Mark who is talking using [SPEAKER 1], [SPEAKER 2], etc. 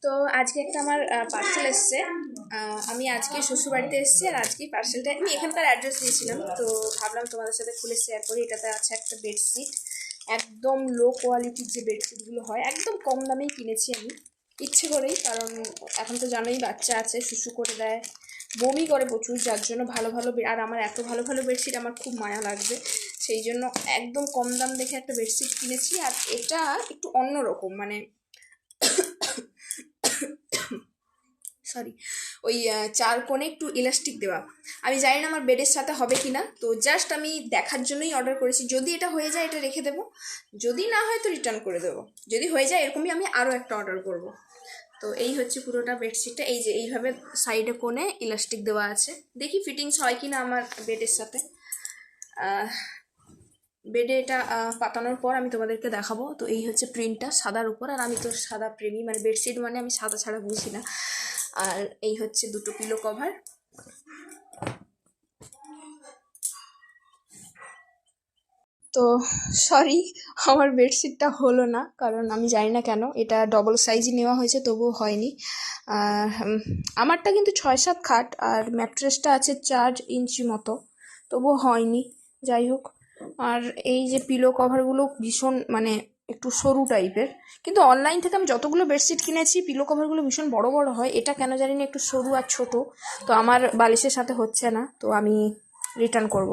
[SPEAKER 1] তো আজকে একটা আমার পার্সেল এসছে। আমি আজকে শ্বশুরবাড়িতে এসেছি আর আজকেই পার্সেলটা আমি এখানকার অ্যাড্রেস দিয়েছিলাম, তো ভাবলাম তোমাদের সাথে খুলে শেয়ার করি। এটাতে আছে একটা বেডশিট, একদম লো কোয়ালিটির যে বেডশিটগুলো হয়, একদম কম দামেই কিনেছি আমি ইচ্ছে করেই, কারণ এখন তো জানোই বাচ্চা আছে, শুশু করে দেয়, বমি করে প্রচুর, যার জন্য ভালো ভালো আর আমার এত ভালো ভালো বেডশিট আমার খুব মায়া লাগবে, সেই জন্য একদম কম দাম দেখে একটা বেডশিট কিনেছি। আর এটা একটু অন্যরকম, মানে সরি, ওই চার কোণে একটু ইলাস্টিক দেওয়া। আমি জানি না আমার বেডের সাথে হবে কি না, তো জাস্ট আমি দেখার জন্যই অর্ডার করেছি। যদি এটা হয়ে যায় এটা রেখে দেবো, যদি না হয় তো রিটার্ন করে দেবো, যদি হয়ে যায় এরকমই আমি আরও একটা অর্ডার করব। তো এই হচ্ছে পুরোটা বেডশিটটা, এই যে এইভাবে সাইডে কোণে ইলাস্টিক দেওয়া আছে, দেখি ফিটিংস হয় কি না আমার বেডের সাথে। বেডে এটা পাতানোর পর আমি তোমাদেরকে দেখাবো। তো এই হচ্ছে প্রিন্টটা সাদার উপর, আর আমি তো সাদা প্রেমী, মানে বেডশিট মানে আমি সাদা ছাড়া বুঝি না। আর এই হচ্ছে দুটো পিলো কভার। তো সরি, আমার বেডশিটটা হলো না, কারণ আমি জানি না কেন, এটা ডবল সাইজই নেওয়া হয়েছে তবুও হয়নি। আমারটা কিন্তু 6-7 খাট, আর ম্যাট্রেসটা আছে 4 ইঞ্চি মতো, তবুও হয়নি। যাই হোক, আর এই যে পিলো কভারগুলো ভীষণ মানে একটু সরু টাইপের, কিন্তু অনলাইন থেকে আমি যতগুলো বেডশিট কিনেছি পিলো কভারগুলো ভীষণ বড় বড় হয়, এটা কেন জানি না একটু সরু আর ছোট, তো আমার বালিশের সাথে হচ্ছে না, তো আমি রিটার্ন করব।